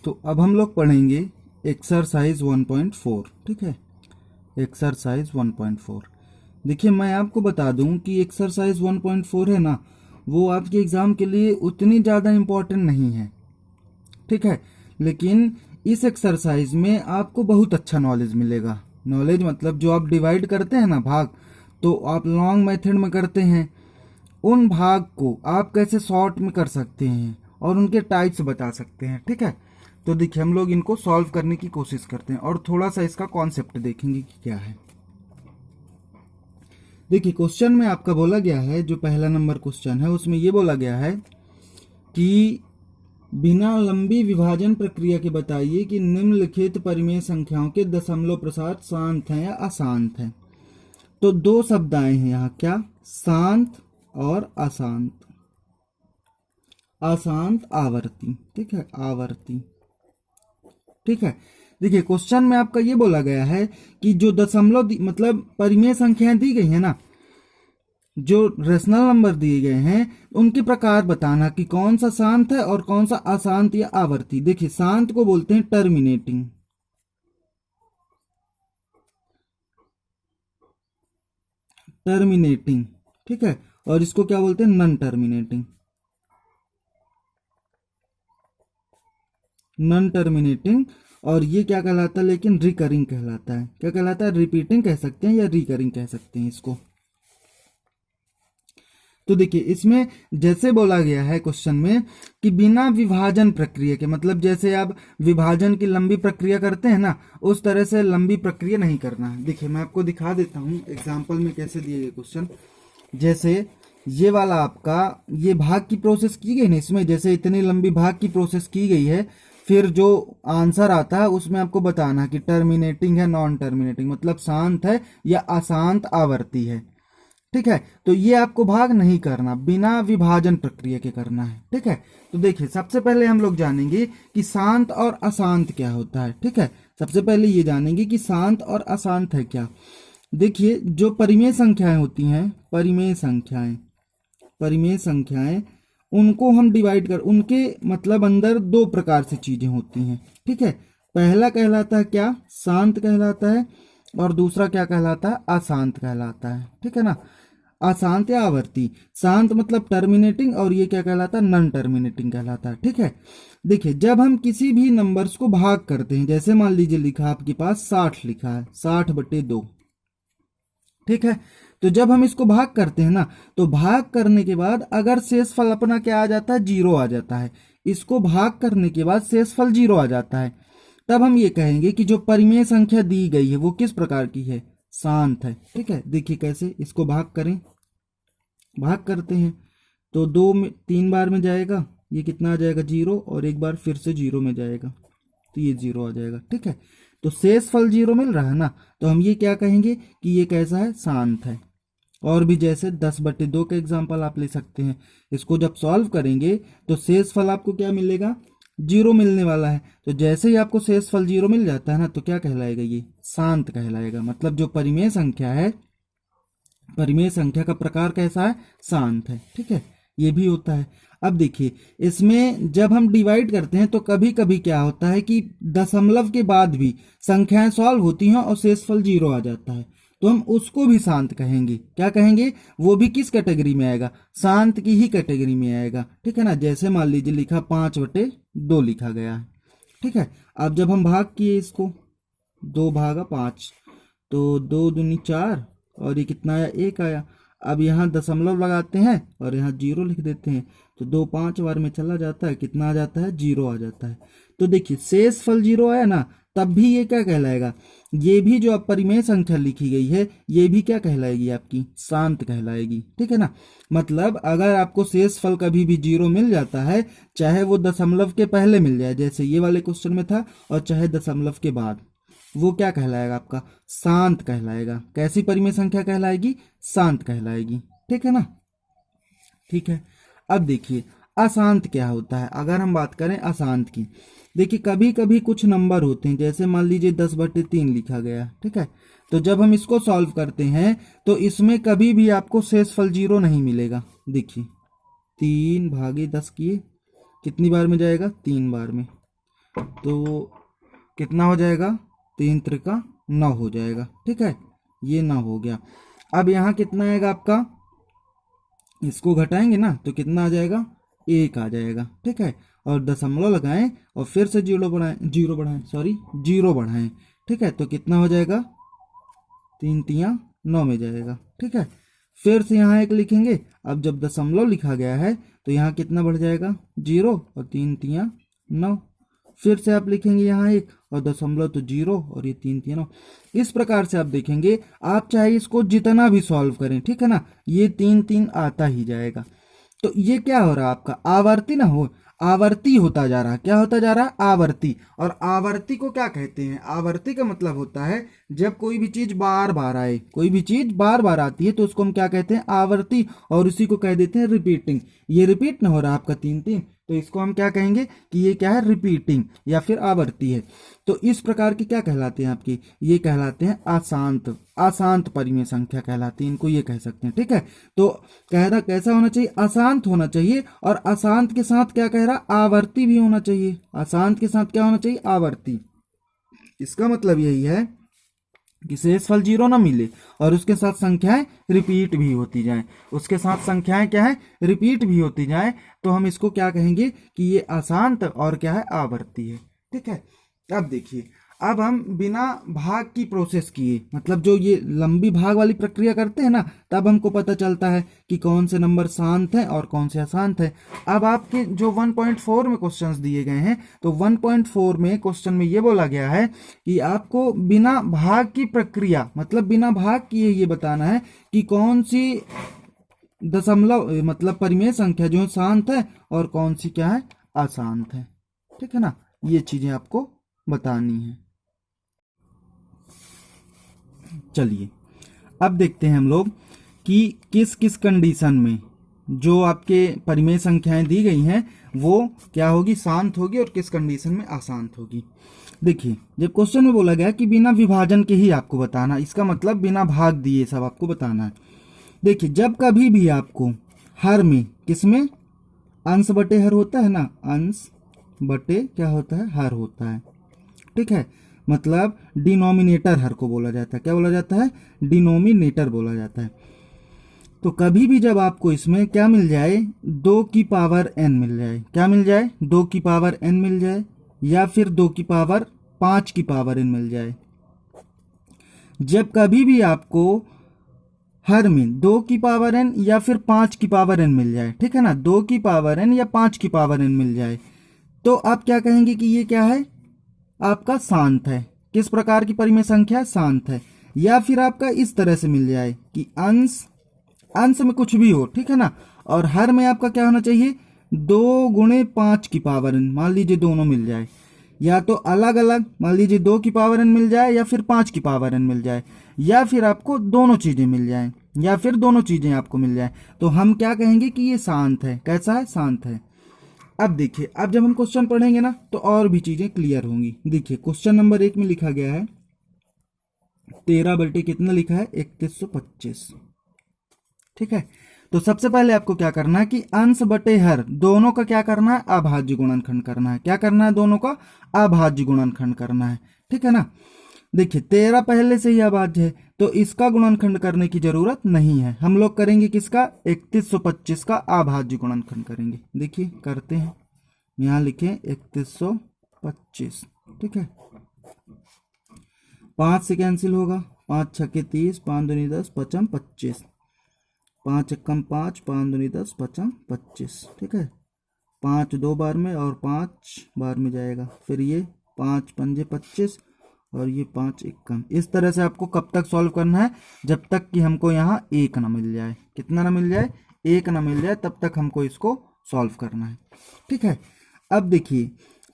तो अब हम लोग पढ़ेंगे एक्सरसाइज 1.4। ठीक है, एक्सरसाइज 1.4। देखिए मैं आपको बता दूं कि एक्सरसाइज 1.4 है ना, वो आपके एग्ज़ाम के लिए उतनी ज़्यादा इम्पोर्टेंट नहीं है। ठीक है, लेकिन इस एक्सरसाइज में आपको बहुत अच्छा नॉलेज मिलेगा। नॉलेज मतलब जो आप डिवाइड करते हैं ना भाग, तो आप लॉन्ग मेथड में करते हैं, उन भाग को आप कैसे शॉर्ट में कर सकते हैं और उनके टाइप्स बता सकते हैं। ठीक है, तो देखिए हम लोग इनको सॉल्व करने की कोशिश करते हैं और थोड़ा सा इसका कॉन्सेप्ट देखेंगे कि क्या है। देखिए क्वेश्चन में आपका बोला गया है, जो पहला नंबर क्वेश्चन है उसमें ये बोला गया है कि बिना लंबी विभाजन प्रक्रिया के बताइए कि निम्नलिखित परिमेय संख्याओं के दशमलव प्रसाद शांत हैं या अशांत हैं। तो दो शब्द आए हैं यहाँ, क्या? शांत और अशांत। अशांत आवर्ती। ठीक है, आवर्ती। ठीक है, देखिए क्वेश्चन में आपका ये बोला गया है कि जो दशमलव मतलब परिमेय संख्याएं दी गई है ना, जो रेशनल नंबर दिए गए हैं, उनके प्रकार बताना कि कौन सा शांत है और कौन सा अशांत या आवर्ती। देखिए शांत को बोलते हैं टर्मिनेटिंग, टर्मिनेटिंग। ठीक है, और इसको क्या बोलते हैं? Non terminating, non terminating. और ये क्या कहलाता है? लेकिन रिकरिंग कहलाता है। क्या कहलाता है? रिपीटिंग कह सकते हैं या रिकरिंग कह सकते हैं इसको। तो देखिए इसमें जैसे बोला गया है क्वेश्चन में कि बिना विभाजन प्रक्रिया के, मतलब जैसे आप विभाजन की लंबी प्रक्रिया करते हैं ना, उस तरह से लंबी प्रक्रिया नहीं करना है। देखिए मैं आपको दिखा देता हूँ एग्जाम्पल में कैसे दिए गए क्वेश्चन। जैसे ये वाला आपका ये भाग की प्रोसेस की गई ना, इसमें जैसे इतनी लंबी भाग की प्रोसेस की गई है, फिर जो आंसर आता है उसमें आपको बताना कि टर्मिनेटिंग है, नॉन टर्मिनेटिंग, मतलब शांत है या अशांत आवर्ती है। ठीक है, तो ये आपको भाग नहीं करना, बिना विभाजन प्रक्रिया के करना है। ठीक है, तो देखिए सबसे पहले हम लोग जानेंगे कि शांत और अशांत क्या होता है। ठीक है, सबसे पहले ये जानेंगे कि शांत और अशांत है क्या। देखिए जो परिमेय संख्याएं होती हैं, परिमेय संख्याएं, परिमेय संख्याएं, उनको हम डिवाइड कर, उनके मतलब अंदर दो प्रकार से चीजें होती हैं। ठीक है, पहला कहलाता है क्या? शांत कहलाता है, और दूसरा क्या कहलाता है? अशांत कहलाता है। ठीक है ना, अशांत या आवर्ती। शांत मतलब टर्मिनेटिंग, और ये क्या कहलाता है? नॉन टर्मिनेटिंग कहलाता है। ठीक है, देखिए जब हम किसी भी नंबर्स को भाग करते हैं, जैसे मान लीजिए लिखा आपके पास 60 लिखा है, 60/2। ठीक है, तो जब हम इसको भाग करते हैं ना, तो भाग करने के बाद अगर शेषफल अपना क्या आ जाता है? 0 आ जाता है। इसको भाग करने के बाद शेषफल 0 आ जाता है, तब हम ये कहेंगे कि जो परिमेय संख्या दी गई है वो किस प्रकार की है? शांत है। ठीक है, देखिए कैसे इसको भाग करें। भाग करते हैं तो 2 में 3 बार में जाएगा, ये कितना आ जाएगा? 0, और एक बार फिर से 0 में जाएगा, तो ये 0 आ जाएगा। ठीक है, तो शेष फल 0 मिल रहा है ना, तो हम ये क्या कहेंगे कि ये कैसा है? शांत है। और भी जैसे 10/2 का एग्जाम्पल आप ले सकते हैं। इसको जब सॉल्व करेंगे तो शेष फल आपको क्या मिलेगा? 0 मिलने वाला है। तो जैसे ही आपको शेष फल 0 मिल जाता है ना, तो क्या कहलाएगा? ये शांत कहलाएगा। मतलब जो परिमेय संख्या है, परिमेय संख्या का प्रकार कैसा है? शांत है। ठीक है, ये भी होता है। अब देखिए इसमें जब हम डिवाइड करते हैं तो कभी कभी क्या होता है कि दशमलव के बाद भी संख्याएं सॉल्व होती हैं और शेषफल 0 आ जाता है, तो हम उसको भी शांत कहेंगे। क्या कहेंगे? वो भी किस कैटेगरी में आएगा? शांत की ही कैटेगरी में आएगा। ठीक है ना, जैसे मान लीजिए लिखा 5/2 लिखा गया है। ठीक है, अब जब हम भाग किए इसको, 2/5, तो 2 दूनी 4, और ये कितना आया? 1 आया। अब यहाँ दशमलव लगाते हैं और यहाँ 0 लिख देते हैं, तो 2 5 बार में चला जाता है, कितना आ जाता है? 0 आ जाता है। तो देखिए शेष फल 0 आया ना, तब भी ये क्या कहलाएगा? ये भी जो अपरिमेय संख्या लिखी गई है, ये भी क्या कहलाएगी? आपकी शांत कहलाएगी। ठीक है ना, मतलब अगर आपको शेष फल कभी भी 0 मिल जाता है, चाहे वो दशमलव के पहले मिल जाए जैसे ये वाले क्वेश्चन में था, और चाहे दशमलव के बाद, वो क्या कहलाएगा? आपका शांत कहलाएगा। कैसी परिमेय संख्या कहलाएगी? शांत कहलाएगी। ठीक है ना। ठीक है, अब देखिए अशांत क्या होता है। अगर हम बात करें अशांत की, देखिए कभी कभी कुछ नंबर होते हैं, जैसे मान लीजिए 10/3 लिखा गया। ठीक है, तो जब हम इसको सॉल्व करते हैं तो इसमें कभी भी आपको शेषफल 0 नहीं मिलेगा। देखिए 3/10 किए, कितनी बार में जाएगा? 3 बार में। तो कितना हो जाएगा, 3 त्रिका 9 हो जाएगा। ठीक है, ये 9 हो गया। अब यहाँ कितना आएगा आपका, इसको घटाएंगे ना तो कितना आ जाएगा, 1 आ जाएगा। ठीक है, और दशमलव लगाएं और फिर से जीरो बढ़ाएं। ठीक है, तो कितना हो जाएगा, 3 तियां 9 में जाएगा। ठीक है, फिर से यहाँ 1 लिखेंगे। अब जब दशमलव लिखा गया है तो यहाँ कितना बढ़ जाएगा, 0 और 3 तियां 9। फिर से आप लिखेंगे यहाँ 1 और दशमलव तो 0 और ये 3 तियां 9। इस प्रकार से आप देखेंगे, आप चाहे इसको जितना भी सॉल्व करें, ठीक है ना, ये 3 3 आता ही जाएगा। तो ये क्या हो रहा है आपका, आवर्ती ना हो, आवर्ती होता जा रहा है। क्या होता जा रहा है, आवर्ती। और आवर्ती को क्या कहते हैं, आवर्ती का मतलब होता है जब कोई भी चीज बार बार आए, कोई भी चीज बार बार आती है तो उसको हम क्या कहते हैं, आवर्ती। और उसी को कह देते हैं रिपीटिंग। ये रिपीट ना हो रहा आपका 3 3, तो इसको हम क्या कहेंगे कि ये क्या है, रिपीटिंग या फिर आवर्ती है। तो इस प्रकार की क्या कहलाते हैं आपकी, ये कहलाते हैं अशांत, अशांत परिमेय संख्या कहलाती है, इनको ये कह सकते हैं। ठीक है, तो कह रहा कैसा होना चाहिए, अशांत होना चाहिए। और अशांत के साथ क्या कह रहा, आवर्ती भी होना चाहिए। अशांत के साथ क्या होना चाहिए, आवर्ती। इसका मतलब यही है कि शेषफल 0 ना मिले और उसके साथ संख्याएं रिपीट भी होती जाएं, उसके साथ संख्याएं क्या है, रिपीट भी होती जाएं। तो हम इसको क्या कहेंगे कि ये अशांत और क्या है, आवर्ती है। ठीक है, अब देखिए, अब हम बिना भाग की प्रोसेस किए, मतलब जो ये लंबी भाग वाली प्रक्रिया करते हैं ना, तब हमको पता चलता है कि कौन से नंबर शांत हैं और कौन से अशांत हैं। अब आपके जो 1.4 में क्वेश्चंस दिए गए हैं, तो 1.4 में क्वेश्चन में ये बोला गया है कि आपको बिना भाग की प्रक्रिया, मतलब बिना भाग किए ये बताना है कि कौन सी दशमलव मतलब परिमेय संख्या जो शांत है और कौन सी क्या है, अशांत है। ठीक है ना, ये चीजें आपको बतानी है। चलिए अब देखते हैं हम लोग कि किस किस कंडीशन में जो आपके परिमेय संख्याएं दी गई हैं वो क्या होगी, शांत होगी, और किस कंडीशन में अशांत होगी। देखिए, जब क्वेश्चन में बोला गया कि बिना विभाजन के ही आपको बताना, इसका मतलब बिना भाग दिए सब आपको बताना है। देखिए, जब कभी भी आपको हर में, किसमें, अंश बटे हर होता है ना, अंश बटे क्या होता है, हर होता है। ठीक है, मतलब डिनोमिनेटर हर को बोला जाता है। क्या बोला जाता है, डिनोमिनेटर बोला जाता है। तो कभी भी जब आपको इसमें क्या मिल जाए, 2 की पावर n मिल जाए, क्या मिल जाए, 2 की पावर n मिल जाए, या फिर 2 की पावर 5 की पावर n मिल जाए। जब कभी भी आपको हर में 2 की पावर n या फिर 5 की पावर n मिल जाए, ठीक है ना, 2 की पावर n या 5 की पावर n मिल जाए, तो आप क्या कहेंगे कि ये क्या है, आपका शांत है। किस प्रकार की परिमेय संख्या, शांत है। या फिर आपका इस तरह से मिल जाए कि अंश, अंश में कुछ भी हो, ठीक है ना, और हर में आपका क्या होना चाहिए, 2 गुणे 5 की पावर n, मान लीजिए दोनों मिल जाए, या तो अलग अलग, मान लीजिए 2 की पावर n मिल जाए या फिर 5 की पावर n मिल जाए, या फिर आपको दोनों चीजें मिल जाएं, या फिर दोनों चीजें आपको मिल जाए, तो हम क्या कहेंगे कि ये शांत है। कैसा है, शांत है। अब देखिए, अब जब हम क्वेश्चन पढ़ेंगे ना तो और भी चीजें क्लियर होंगी। देखिए, क्वेश्चन नंबर 1 में लिखा गया है 13 बटे कितना लिखा है, 3125। ठीक है, तो सबसे पहले आपको क्या करना है कि अंश बटे हर दोनों का क्या करना है, अभाज्य गुणनखंड करना है। क्या करना है, दोनों का अभाज्य गुणनखंड करना है। ठीक है ना, देखिए 13 पहले से ही अभाज्य है तो इसका गुणनखंड करने की जरूरत नहीं है। हम लोग करेंगे किसका, 3125 का अभाज्य गुणनखंड करेंगे। देखिए करते हैं, यहां लिखें 3125। ठीक है, 5 से कैंसिल होगा, 5 छक्के 30, 5 दूनी 10, 5 25, 5 एकम 5, 5 दूनी 10, 5 25। ठीक है, 5 2 बार में और 5 बार में जाएगा, फिर ये 5 पंजे 25 और ये 5 एकम। इस तरह से आपको कब तक सॉल्व करना है, जब तक कि हमको यहाँ 1 ना मिल जाए। कितना ना मिल जाए, 1 ना मिल जाए, तब तक हमको इसको सॉल्व करना है। ठीक है, अब देखिए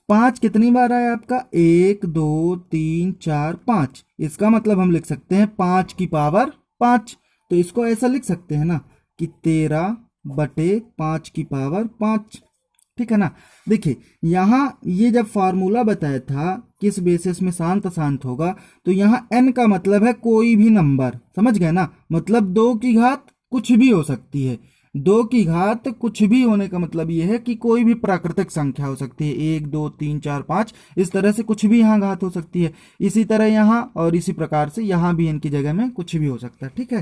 5 कितनी बार आया आपका, 1 2 3 4 5। इसका मतलब हम लिख सकते हैं 5 की पावर 5। तो इसको ऐसा लिख सकते हैं ना कि 13 बटे 5 की पावर 5। ठीक है ना, देखिए यहाँ ये जब फार्मूला बताया था किस बेसिस में शांत अशांत होगा, तो यहाँ n का मतलब है कोई भी नंबर, समझ गए ना, मतलब 2 की घात कुछ भी हो सकती है। दो की घात कुछ भी होने का मतलब ये है कि कोई भी प्राकृतिक संख्या हो सकती है, 1 2 3 4 5, इस तरह से कुछ भी यहाँ घात हो सकती है। इसी तरह यहाँ और इसी प्रकार से यहाँ भी इनकी जगह में कुछ भी हो सकता है। ठीक है,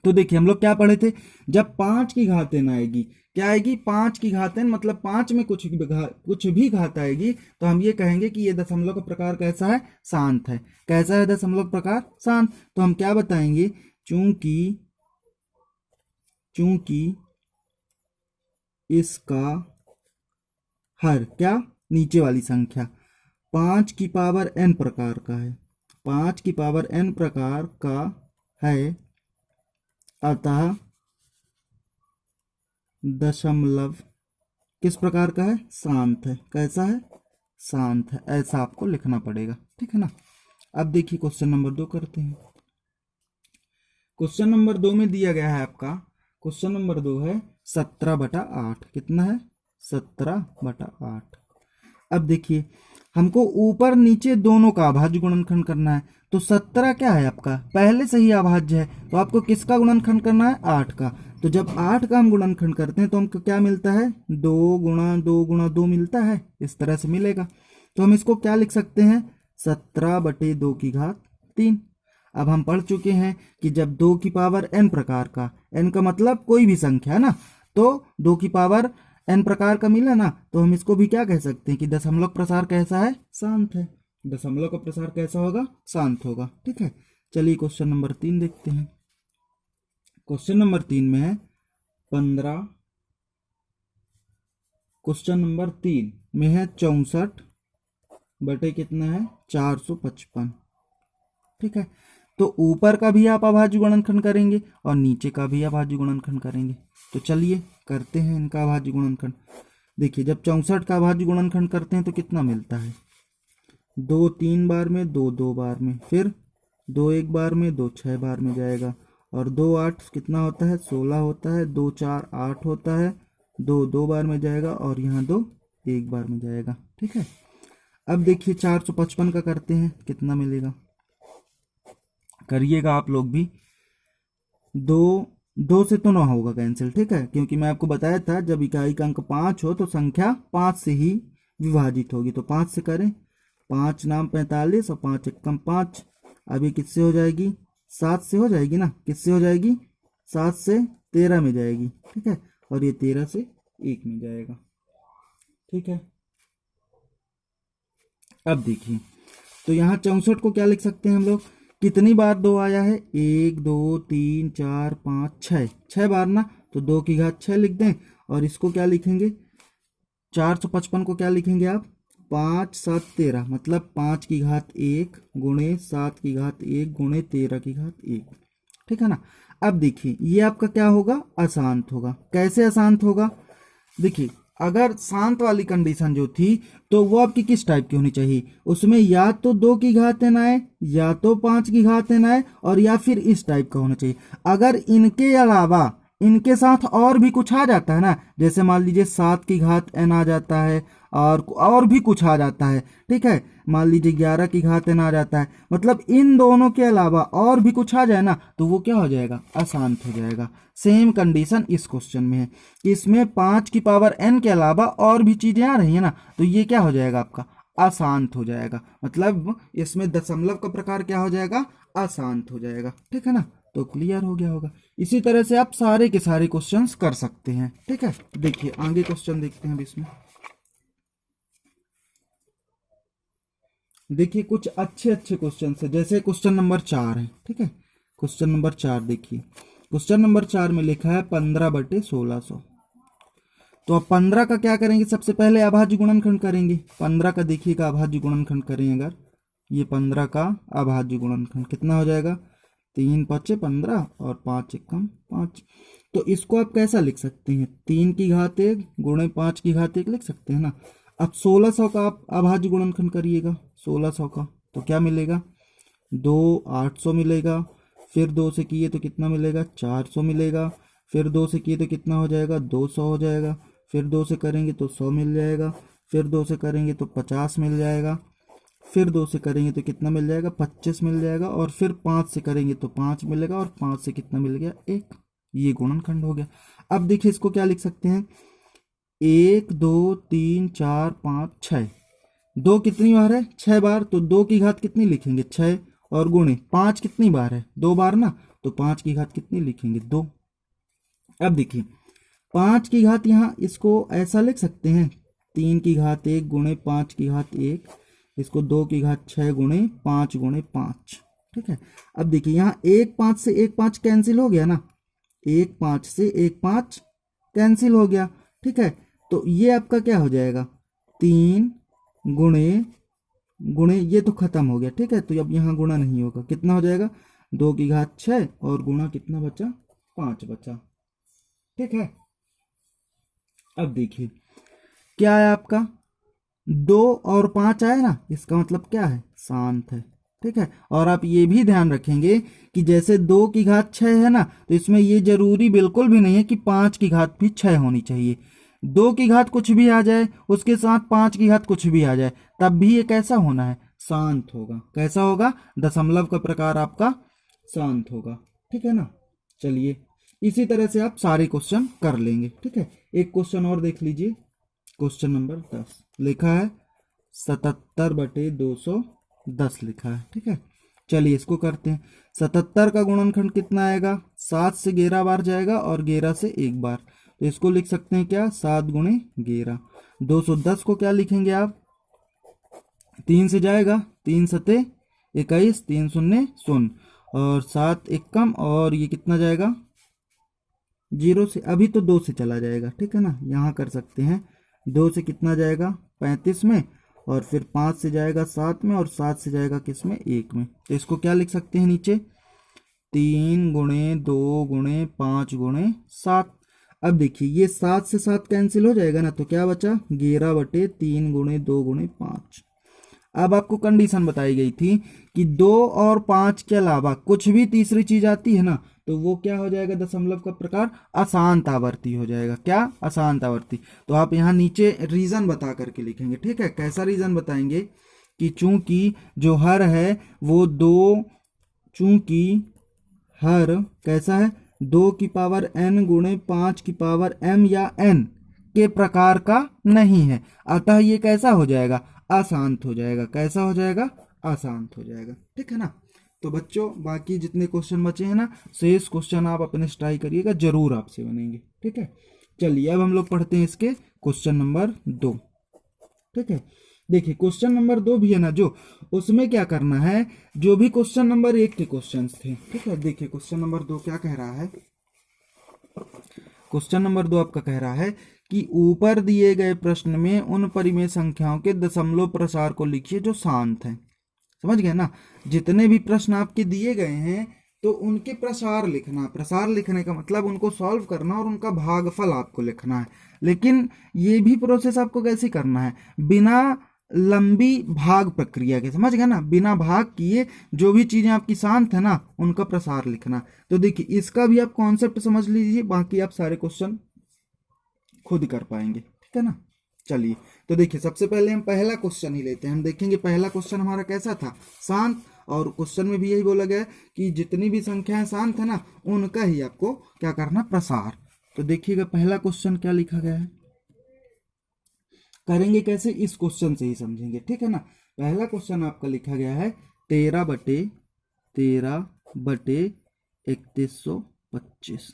तो देखिए हम लोग क्या पढ़े थे, जब 5 की घात n आएगी, क्या आएगी, 5 की घात n मतलब 5 में कुछ भी घात आएगी, तो हम ये कहेंगे कि ये दशमलव का प्रकार कैसा है, शांत है। कैसा है दशमलव प्रकार, शांत। तो हम क्या बताएंगे, चूंकि इसका हर, क्या, नीचे वाली संख्या 5 की पावर n प्रकार का है, 5 की पावर n प्रकार का है, अतः दशमलव किस प्रकार का है, शांत है। कैसा है, शांत है। ऐसा आपको लिखना पड़ेगा। ठीक है ना। अब देखिए क्वेश्चन नंबर 2 करते हैं। क्वेश्चन नंबर 2 में दिया गया है आपका, क्वेश्चन नंबर 2 है 17/8। कितना है, 17/8। अब देखिए हमको ऊपर नीचे दोनों का अभाज्य गुणनखंड करना है। तो 17 क्या है आपका, पहले से ही अभाज्य है, तो आपको किसका गुणनखंड करना है, 8 का। तो जब 8 का हम गुणनखंड करते हैं तो हमको क्या मिलता है, 2 गुणा 2 गुणा 2 मिलता है, इस तरह से मिलेगा। तो हम इसको क्या लिख सकते हैं, 17/2 की घात 3। अब हम पढ़ चुके हैं कि जब 2 की पावर n प्रकार का, n का मतलब कोई भी संख्या ना, तो 2 की पावर n प्रकार का मिला ना, तो हम इसको भी क्या कह सकते हैं कि दशमलव प्रसार कैसा है, शांत है। दशमलव का प्रसार कैसा होगा, शांत होगा। ठीक है, चलिए क्वेश्चन नंबर 3 देखते हैं। क्वेश्चन नंबर 3 में है 15, क्वेश्चन नंबर 3 में है 64 बटे कितना है, 455। ठीक है, तो ऊपर का भी आप अभाज्य गुणनखंड करेंगे और नीचे का भी अभाज्य गुणनखंड करेंगे। तो चलिए करते हैं इनका अभाज्य गुणनखंड। देखिए जब 64 का अभाज्य गुणनखंड करते हैं तो कितना मिलता है, 2 3 बार में, 2 2 बार में, फिर 2 1 बार में, 2 6 बार में जाएगा, और 2 8 कितना होता है, 16 होता है, 2 4 8 होता है, 2 2 बार में जाएगा, और यहाँ 2 1 बार में जाएगा। ठीक है, अब देखिए 455 का करते हैं, कितना मिलेगा, करिएगा आप लोग भी। 2 से तो ना होगा कैंसिल। ठीक है, क्योंकि मैं आपको बताया था जब इकाई का अंक 5 हो तो संख्या 5 से ही विभाजित होगी। तो 5 से करें, 5 नाम 45 और 5 एकम 5। अभी किससे हो जाएगी, 7 से हो जाएगी ना, किससे हो जाएगी, 7 से 13 में जाएगी। ठीक है, और ये 13 से 1 में जाएगा। ठीक है, अब देखिए तो यहाँ 64 को क्या लिख सकते हैं हम लोग, कितनी बार 2 आया है, 1 2 3 4 5 6, 6 बार ना, तो 2 की घात 6 लिख दें। और इसको क्या लिखेंगे, 455 को क्या लिखेंगे आप, 5 7 13, मतलब 5 की घात 1 गुणे 7 की घात 1 गुणे 13 की घात 1। ठीक है ना। अब देखिए ये आपका क्या होगा, अशांत होगा। कैसे अशांत होगा, देखिए अगर शांत वाली कंडीशन जो थी तो वो आपकी किस टाइप की होनी चाहिए, उसमें या तो 2 की घात n आए, या तो 5 की घात n आए, और या फिर इस टाइप का होना चाहिए। अगर इनके अलावा इनके साथ और भी कुछ आ जाता है ना, जैसे मान लीजिए 7 की घात n आ जाता है, और भी कुछ आ जाता है, ठीक है, मान लीजिए 11 की घात n आ जाता है, मतलब इन दोनों के अलावा और भी कुछ आ जाए ना, तो वो क्या हो जाएगा, अशांत हो जाएगा। सेम कंडीशन इस क्वेश्चन में है, इसमें 5 की पावर n के अलावा और भी चीजें आ रही है ना, तो ये क्या हो जाएगा आपका, अशांत हो जाएगा। मतलब इसमें दशमलव का प्रकार क्या हो जाएगा, अशांत हो जाएगा। ठीक है ना, तो क्लियर हो गया होगा। इसी तरह से आप सारे के सारे क्वेश्चंस कर सकते हैं। ठीक है, देखिए आगे क्वेश्चन देखते हैं अब इसमें। देखिए कुछ अच्छे अच्छे क्वेश्चन है, जैसे क्वेश्चन नंबर 4 है। ठीक है, क्वेश्चन नंबर 4 देखिए, क्वेश्चन नंबर 4 में लिखा है 15/1600। तो अब 15 का क्या करेंगे, सबसे पहले अभाज्य गुणनखंड करेंगे। 15 का देखिएगा अभाज्य गुणनखंड करें अगर, ये 15 का अभाज्य गुणनखंड कितना हो जाएगा, 3 5 15 और 5 एकम 5। तो इसको आप कैसा लिख सकते हैं, 3 की घात 1 गुणे 5 की घात 1 लिख सकते हैं ना। अब 1600 का आप अभाज्य गुणनखंड करिएगा, 1600 का तो क्या मिलेगा, 2 800 मिलेगा, फिर 2 से किए तो कितना मिलेगा, 400 मिलेगा, फिर 2 से किए तो कितना हो जाएगा, 200 हो जाएगा, फिर 2 से करेंगे तो 100 मिल जाएगा, फिर 2 से करेंगे तो 50 मिल जाएगा, फिर 2 से करेंगे तो कितना मिल जाएगा, 25 मिल जाएगा, और फिर 5 से करेंगे तो 5 मिलेगा, और 5 से कितना मिल गया, 1। ये गुणनखंड हो गया। अब देखिए इसको क्या लिख सकते हैं, 1 2 3 4 5 6, 2 कितनी बार है, 6 बार, तो 2 की घात कितनी लिखेंगे 6, और गुणे 5 कितनी बार है, 2 बार ना, तो 5 की घात कितनी लिखेंगे 2। अब देखिए 5 की घात यहाँ इसको ऐसा लिख सकते हैं, 3 की घात 1 गुणे 5 की घात 1, इसको 2 की घात 6 गुणे 5, ठीक है। अब देखिए यहाँ 1 5 से 1 5 कैंसिल हो गया ना, 1 5 से 1 5 कैंसिल हो गया, ठीक है। तो ये आपका क्या हो जाएगा, 3 गुणे गुणे ये तो खत्म हो गया, ठीक है। तो अब यहाँ गुणा नहीं होगा, कितना हो जाएगा, 2 की घात 6 और गुणा कितना बचा, 5 बचा, ठीक है। अब देखिए क्या है आपका, 2 और 5 आया ना, इसका मतलब क्या है, शांत है, ठीक है। और आप ये भी ध्यान रखेंगे कि जैसे 2 की घात 6 है ना, तो इसमें ये जरूरी बिल्कुल भी नहीं है कि 5 की घात भी 6 होनी चाहिए। 2 की घात कुछ भी आ जाए, उसके साथ 5 की घात कुछ भी आ जाए, तब भी ये कैसा होना है, शांत होगा। कैसा होगा, दशमलव का प्रकार आपका शांत होगा, ठीक है ना। चलिए इसी तरह से आप सारे क्वेश्चन कर लेंगे, ठीक है। एक क्वेश्चन और देख लीजिए, क्वेश्चन नंबर 10 लिखा है 77/210 लिखा है, ठीक है। चलिए इसको करते हैं। 77 का गुणनखंड कितना आएगा, 7 से 11 बार जाएगा और 11 से 1 बार, तो इसको लिख सकते हैं क्या, 7 गुणे 11। 210 को क्या लिखेंगे आप, 3 से जाएगा, 3 सते 21, 3 शून्य शून्य, और 7 एक कम, और ये कितना जाएगा 0 से, अभी तो 2 से चला जाएगा, ठीक है ना। यहाँ कर सकते हैं, 2 से कितना जाएगा 35 में, और फिर 5 से जाएगा 7 में, और 7 से जाएगा किस में, 1 में। तो इसको क्या लिख सकते हैं नीचे, 3 गुणे 2 गुणे 5 गुणे 7। अब देखिए ये 7 से 7 कैंसिल हो जाएगा ना, तो क्या बचा, 11/3 गुणे 2 गुणे 5। अब आपको कंडीशन बताई गई थी कि 2 और 5 के अलावा कुछ भी तीसरी चीज आती है ना, तो वो क्या हो जाएगा, दशमलव का प्रकार अशांत आवर्ती हो जाएगा। क्या, अशांत आवर्ती। तो आप यहाँ नीचे रीजन बता करके लिखेंगे, ठीक है। कैसा रीजन बताएंगे कि चूंकि जो हर है वो 2, चूंकि हर कैसा है, 2 की पावर n गुणे 5 की पावर m या n के प्रकार का नहीं है, अतः ये कैसा हो जाएगा, अशांत हो जाएगा। कैसा हो जाएगा, अशांत हो जाएगा, ठीक है ना। तो बच्चों बाकी जितने क्वेश्चन बचे हैं ना, शेष क्वेश्चन आप अपने ट्राई करिएगा, जरूर आपसे बनेंगे, ठीक है। चलिए अब हम लोग पढ़ते हैं इसके क्वेश्चन नंबर 2, ठीक है। देखिए क्वेश्चन नंबर 2 भी है ना जो, उसमें क्या करना है, जो भी क्वेश्चन नंबर 1 के क्वेश्चन थे, ठीक है। देखिए क्वेश्चन नंबर 2 क्या कह रहा है, क्वेश्चन नंबर 2 आपका कह रहा है कि ऊपर दिए गए प्रश्न में उन परिमेय संख्याओं के दशमलव प्रसार को लिखिए जो शांत हैं। समझ गए ना, जितने भी प्रश्न आपके दिए गए हैं तो उनके प्रसार लिखना। प्रसार लिखने का मतलब उनको सॉल्व करना और उनका भागफल आपको लिखना है। लेकिन ये भी प्रोसेस आपको कैसे करना है, बिना लंबी भाग प्रक्रिया के, समझ गए ना, बिना भाग किए जो भी चीजें आपकी शांत है ना उनका प्रसार लिखना। तो देखिए इसका भी आप कॉन्सेप्ट समझ लीजिए, बाकी आप सारे क्वेश्चन खुद कर पाएंगे, ठीक है ना। चलिए तो देखिए सबसे पहले हम पहला क्वेश्चन ही लेते हैं। हम देखेंगे पहला क्वेश्चन हमारा कैसा था, शांत, और क्वेश्चन में भी यही बोला गया है कि जितनी भी संख्याएं शांत है ना उनका ही आपको क्या करना, प्रसार। तो देखिएगा पहला क्वेश्चन क्या लिखा गया है, करेंगे कैसे, इस क्वेश्चन से ही समझेंगे, ठीक है ना। पहला क्वेश्चन आपका लिखा गया है 13/3125,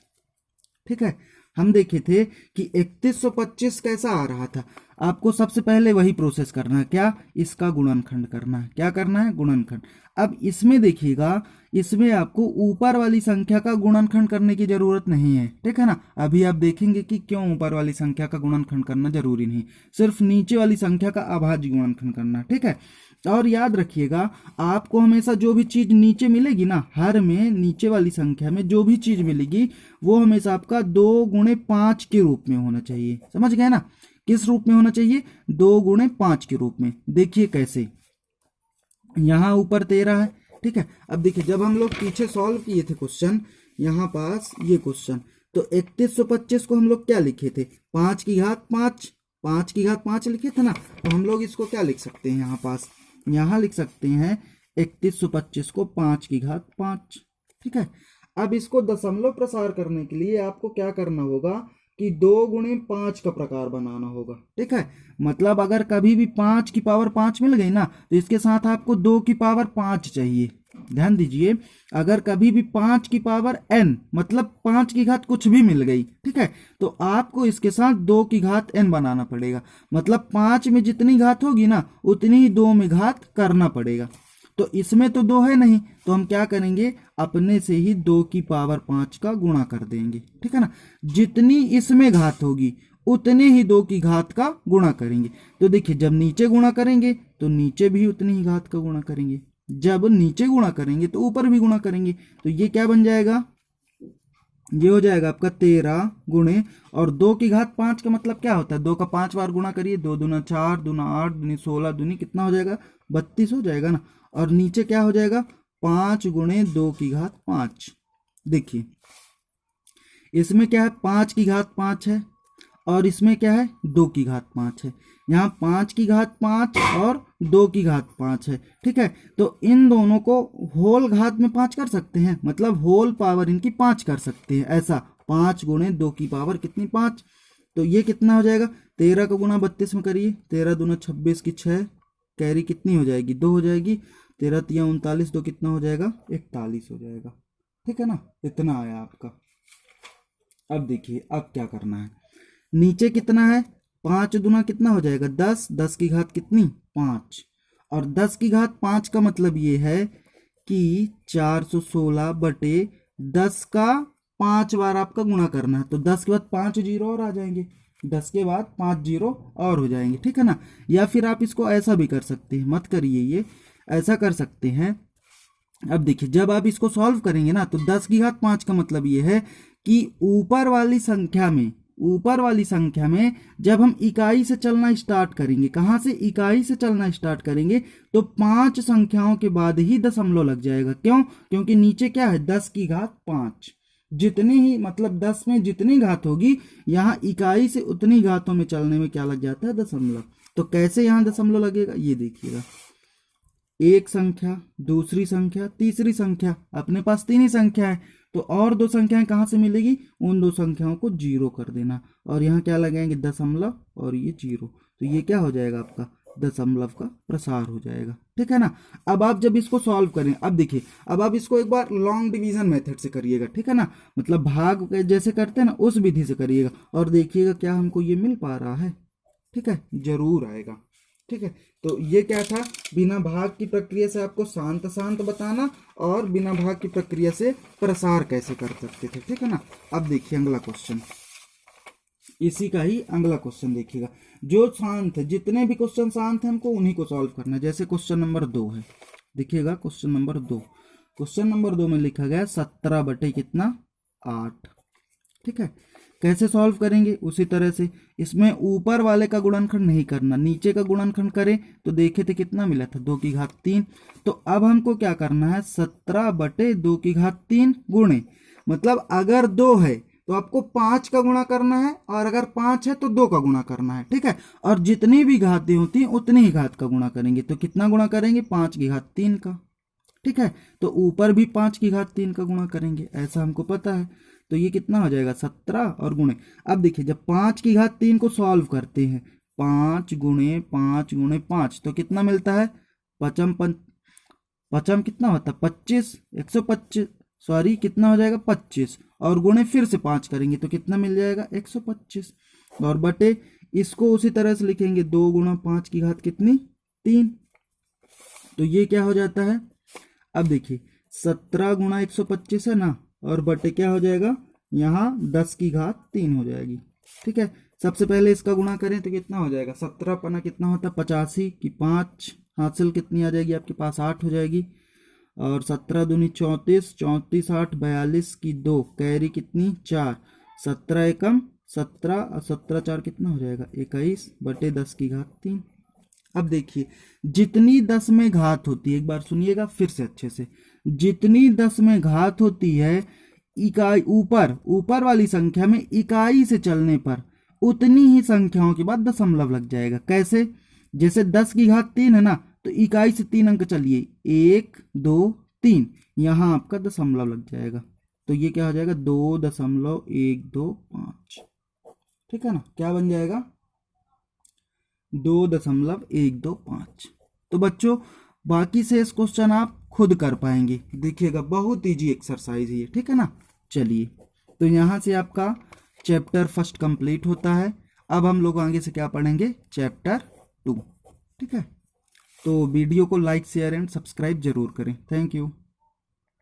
ठीक है। हम देखे थे कि 3125 कैसा आ रहा था, आपको सबसे पहले वही प्रोसेस करना है, क्या, इसका गुणनखंड करना है। क्या करना है, गुणनखंड। अब इसमें देखिएगा, इसमें आपको ऊपर वाली संख्या का गुणनखंड करने की जरूरत नहीं है, ठीक है ना। अभी आप देखेंगे कि क्यों ऊपर वाली संख्या का गुणनखंड करना जरूरी नहीं, सिर्फ नीचे वाली संख्या का अभाज्य गुणनखंड करना, ठीक है। और याद रखिएगा आपको हमेशा जो भी चीज नीचे मिलेगी ना, हर में नीचे वाली संख्या में जो भी चीज मिलेगी वो हमेशा आपका 2 गुणे 5 के रूप में होना चाहिए। समझ गए ना, किस रूप में होना चाहिए, 2 गुणे 5 के रूप में। देखिए कैसे, यहाँ ऊपर 13 है, ठीक है। अब देखिए जब हम लोग पीछे सॉल्व किए थे क्वेश्चन, यहाँ पास ये क्वेश्चन, तो 3125 को हम लोग क्या लिखे थे, 5 की घात 5, 5 की घात 5 लिखे थे ना। तो हम लोग इसको क्या लिख सकते हैं, यहाँ पास, यहाँ लिख सकते हैं 3125 को 5 की घात 5, ठीक है। अब इसको दशमलव प्रसार करने के लिए आपको क्या करना होगा कि 2 × 5 का प्रकार बनाना होगा। ठीक है, मतलब अगर कभी भी 5 की पावर 5 मिल गई ना, तो इसके साथ आपको 2 की पावर 5 चाहिए। ध्यान दीजिए, अगर कभी भी 5 की पावर n मतलब 5 की घात कुछ भी मिल गई, ठीक है, तो आपको इसके साथ 2 की घात n बनाना पड़ेगा। मतलब 5 में जितनी घात होगी ना, उतनी ही 2 में घात करना पड़ेगा। तो इसमें तो 2 है नहीं, तो हम क्या करेंगे, अपने से ही 2 की पावर 5 का गुणा कर देंगे। ठीक है ना, जितनी इसमें घात होगी उतने ही 2 की घात का गुणा करेंगे। तो देखिए, जब नीचे गुणा करेंगे तो नीचे भी उतनी ही घात का गुणा करेंगे, जब नीचे गुणा करेंगे तो ऊपर भी गुणा करेंगे। तो ये क्या बन जाएगा, ये हो जाएगा आपका 13 गुणे, और 2 की घात 5 का मतलब क्या होता है, 2 का 5 बार गुणा करिए, 2 दूना 4, दूना 8, दूनी 16, दूनी कितना हो जाएगा, 32 हो जाएगा ना। और नीचे क्या हो जाएगा, 5 गुणे 2 की घात 5। देखिए इसमें क्या है, 5 की घात 5 है, और इसमें क्या है, 2 की घात 5 है। यहाँ 5 की घात 5 और 2 की घात 5 है। ठीक है, तो इन दोनों को होल घात में 5 कर सकते हैं, मतलब होल पावर इनकी 5 कर सकते हैं। ऐसा 5 गुणे 2 की पावर कितनी, 5। तो ये कितना हो जाएगा, 13 का गुणा 32 में करिए, 13 दूना 26 की 6, कैरी कितनी हो जाएगी, 2 हो जाएगी, 13 तिया 39, 2 कितना हो जाएगा, 41 हो जाएगा। ठीक है ना, इतना आया आपका। अब देखिए, अब क्या करना है, नीचे कितना है, 5 दूना कितना हो जाएगा, 10, 10 की घात कितनी, 5, और 10 की घात 5 का मतलब ये है कि 416 बटे 10 का 5 बार आपका गुणा करना है। तो 10 के बाद 5 जीरो और आ जाएंगे, 10 के बाद 5 जीरो और हो जाएंगे। ठीक है ना, या फिर आप इसको ऐसा भी कर सकते हैं, मत करिए, ये ऐसा कर सकते हैं। अब देखिए, जब आप इसको सॉल्व करेंगे ना, तो 10 की घात 5 का मतलब ये है कि ऊपर वाली संख्या में जब हम इकाई से चलना स्टार्ट करेंगे, कहां से, इकाई से चलना स्टार्ट करेंगे, तो 5 संख्याओं के बाद ही दशमलव लग जाएगा। क्यों, क्योंकि नीचे क्या है, 10 की घात 5, जितनी ही मतलब 10 में जितनी घात होगी, यहाँ इकाई से उतनी घातों में चलने में क्या लग जाता है, दशमलव। तो कैसे यहाँ दशमलव लगेगा, ये देखिएगा, एक संख्या, दूसरी संख्या, तीसरी संख्या, अपने पास 3 ही संख्या है, तो और 2 संख्याएं कहां से मिलेगी, उन 2 संख्याओं को जीरो कर देना, और यहाँ क्या लगाएंगे, दशमलव, और ये जीरो। तो ये क्या हो जाएगा, आपका दशमलव का प्रसार हो जाएगा। ठीक है ना, अब आप जब इसको सॉल्व करें, अब देखिए, अब आप इसको एक बार लॉन्ग डिवीजन मेथड से करिएगा। ठीक है ना, मतलब भाग जैसे करते हैं ना, उस विधि से करिएगा, और देखिएगा क्या हमको ये मिल पा रहा है। ठीक है, जरूर आएगा। ठीक है, तो ये क्या था, बिना भाग की प्रक्रिया से आपको शांत शांत बताना, और बिना भाग की प्रक्रिया से प्रसार कैसे कर सकते थे। ठीक है ना, अब देखिए अगला क्वेश्चन, इसी का ही अगला क्वेश्चन देखिएगा, जो शांत है, जितने भी क्वेश्चन शांत है हमको उन्हीं को सॉल्व करना है। जैसे क्वेश्चन नंबर 2 है, देखिएगा क्वेश्चन नंबर 2, क्वेश्चन नंबर 2 में लिखा गया 17 बटे कितना, 8। ठीक है, कैसे सॉल्व करेंगे, उसी तरह से इसमें ऊपर वाले का गुणनखंड नहीं करना, नीचे का गुणनखंड करें तो देखे थे कितना मिला था, 2 की घात 3। तो अब हमको क्या करना है, 17 बटे 2 की घात 3 गुणे, मतलब अगर 2 है तो आपको 5 का गुणा करना है, और अगर 5 है तो 2 का गुणा करना है। ठीक है, और जितनी भी घातें होती हैं उतनी ही घात का गुणा करेंगे। तो कितना गुणा करेंगे, 5 की घात 3 का। ठीक है, तो ऊपर भी 5 की घात 3 का गुणा करेंगे, ऐसा हमको पता है। तो ये कितना हो जाएगा, 17 और गुणे। अब देखिए, जब 5 की घात 3 को सॉल्व करते हैं, 5 गुणे 5 गुणे 5, तो कितना मिलता है, पचम पचम कितना होता है, 25, 125, सॉरी कितना हो जाएगा, 25, और गुणे फिर से 5 करेंगे तो कितना मिल जाएगा, 125, और बटे इसको उसी तरह से लिखेंगे, 2 गुणा 5 की घात कितनी, 3। तो ये क्या हो जाता है, अब देखिए 17 गुणा 125 है ना, और बटे क्या हो जाएगा, यहाँ 10 की घात 3 हो जाएगी। ठीक है, सबसे पहले इसका गुणा करें तो कितना हो जाएगा, 17 पना कितना होता है, 85 की 5 हासिल कितनी आ जाएगी आपके पास, 8 हो जाएगी, और 17 दूनी 34, 34 8 42 की 2, कैरी कितनी 4, 17 एकम 17, और 17 4 कितना हो जाएगा, 21 बटे 10 की घात 3। अब देखिए, जितनी 10 में घात होती है, एक बार सुनिएगा फिर से अच्छे से, जितनी 10 में घात होती है इकाई, ऊपर वाली संख्या में इकाई से चलने पर उतनी ही संख्याओं के बाद दशमलव लग जाएगा। कैसे, जैसे 10 की घात 3 है ना, तो इकाई से 3 अंक चलिए, 1 2 3, यहां आपका दशमलव लग जाएगा। तो ये क्या हो जाएगा 2.125, ठीक है ना, क्या बन जाएगा 2.125। तो बच्चों बाकी से इस क्वेश्चन आप खुद कर पाएंगे, देखिएगा बहुत इजी एक्सरसाइज है ये, ठीक है ना। चलिए तो यहाँ से आपका चैप्टर फर्स्ट कंप्लीट होता है। अब हम लोग आगे से क्या पढ़ेंगे, चैप्टर 2, ठीक है। तो वीडियो को लाइक शेयर एंड सब्सक्राइब जरूर करें। Thank you.